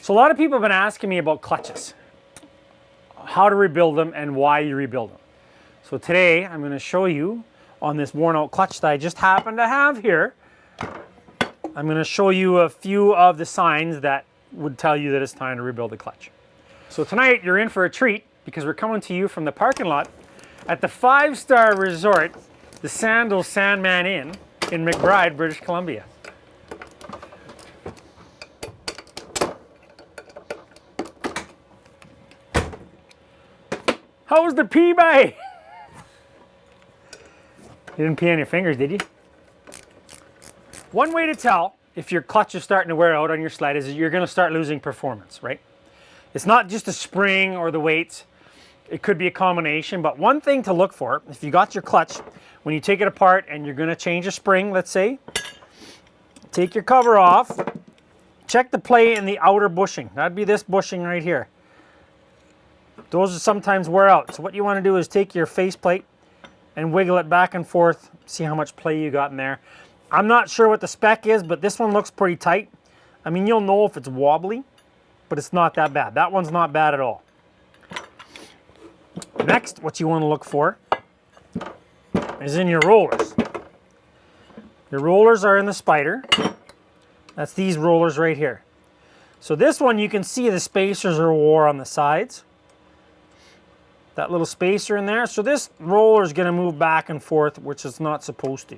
So a lot of people have been asking me about clutches, how to rebuild them and why you rebuild them. So today I'm going to show you on this worn out clutch that I just happen to have here. I'm going to show you a few of the signs that would tell you that it's time to rebuild the clutch. So tonight you're in for a treat because we're coming to you from the parking lot at the 5-star resort, the Sandals Sandman Inn in McBride, British Columbia. How was the pee by? You didn't pee on your fingers, did you? One way to tell if your clutch is starting to wear out on your sled is you're going to start losing performance, right? It's not just the spring or the weights. It could be a combination, but one thing to look for, if you got your clutch, when you take it apart and you're going to change a spring, let's say, take your cover off, check the play in the outer bushing. That'd be this bushing right here. Those sometimes wear out. So what you want to do is take your faceplate and wiggle it back and forth, see how much play you got in there. I'm not sure what the spec is, but this one looks pretty tight. I mean, you'll know if it's wobbly, but it's not that bad. That one's not bad at all. Next, what you want to look for is in your rollers. Your rollers are in the spider. That's these rollers right here. So this one, you can see the spacers are wore on the sides. That little spacer in there. So this roller is going to move back and forth, which it's not supposed to.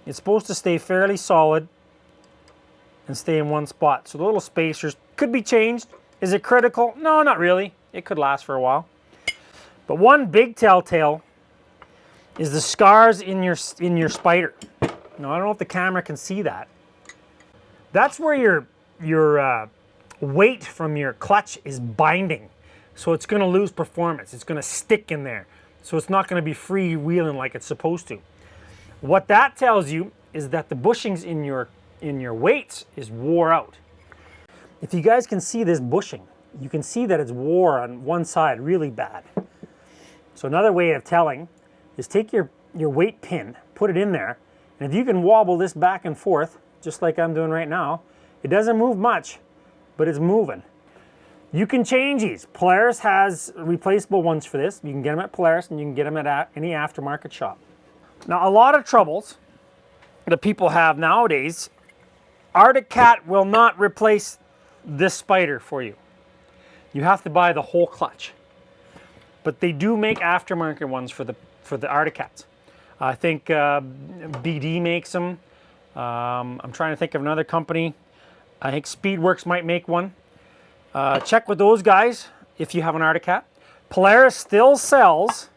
It's supposed to stay fairly solid and stay in one spot. So the little spacers could be changed. Is it critical? No, not really. It could last for a while. But one big telltale is the scars in your spider. Now, I don't know if the camera can see that. That's where your weight from your clutch is binding. So it's going to lose performance. It's going to stick in there. So it's not going to be freewheeling like it's supposed to. What that tells you is that the bushings in your weights is wore out. If you guys can see this bushing, you can see that it's wore on one side really bad. So another way of telling is take your weight pin, put it in there, and if you can wobble this back and forth, just like I'm doing right now, it doesn't move much, but it's moving. You can change these. Polaris has replaceable ones for this. You can get them at Polaris and you can get them at any aftermarket shop. Now, a lot of troubles that people have nowadays, Arctic Cat will not replace this spider for you. You have to buy the whole clutch. But they do make aftermarket ones for the Arctic Cats. I think BD makes them. I'm trying to think of another company. I think Speedworks might make one. Check with those guys if you have an Arctic Cat. Polaris still sells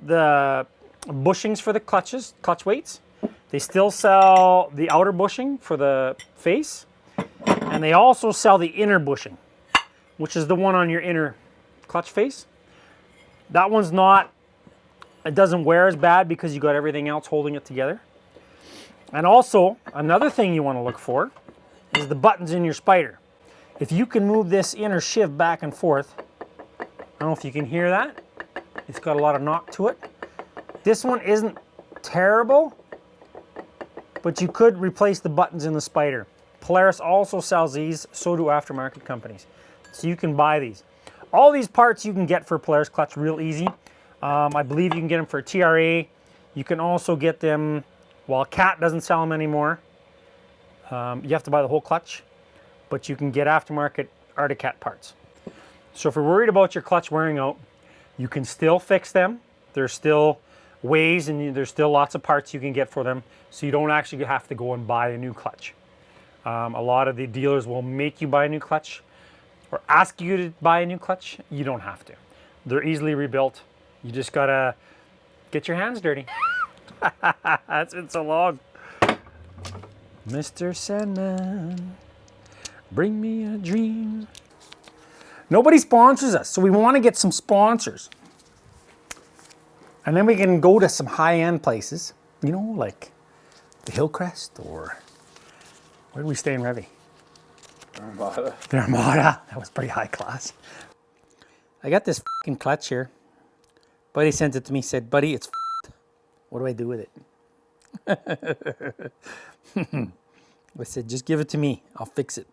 the bushings for the clutch weights. They still sell the outer bushing for the face. And they also sell the inner bushing, which is the one on your inner clutch face. That one's not, it doesn't wear as bad because you got everything else holding it together. And also, another thing you want to look for is the buttons in your spider. If you can move this inner shiv back and forth, I don't know if you can hear that. It's got a lot of knock to it. This one isn't terrible, but you could replace the buttons in the spider. Polaris also sells these, so do aftermarket companies. So you can buy these. All these parts you can get for Polaris clutch real easy. I believe you can get them for TRA. You can also get them, well, Cat doesn't sell them anymore. You have to buy the whole clutch. But you can get aftermarket Arctic Cat parts. So if you're worried about your clutch wearing out, you can still fix them. There's still ways and there's still lots of parts you can get for them, so you don't actually have to go and buy a new clutch. A lot of the dealers will make you buy a new clutch or ask you to buy a new clutch. You don't have to. They're easily rebuilt. You just gotta get your hands dirty. That's been so long. Mr. Sandman, bring me a dream. Nobody sponsors us, so we want to get some sponsors. And then we can go to some high-end places, you know, like the Hillcrest, or where do we stay in Revy? Armada. The Armada. That was pretty high class. I got this fucking clutch here. Buddy sent it to me, said, buddy, it's f***ed. What do I do with it? I said, just give it to me. I'll fix it.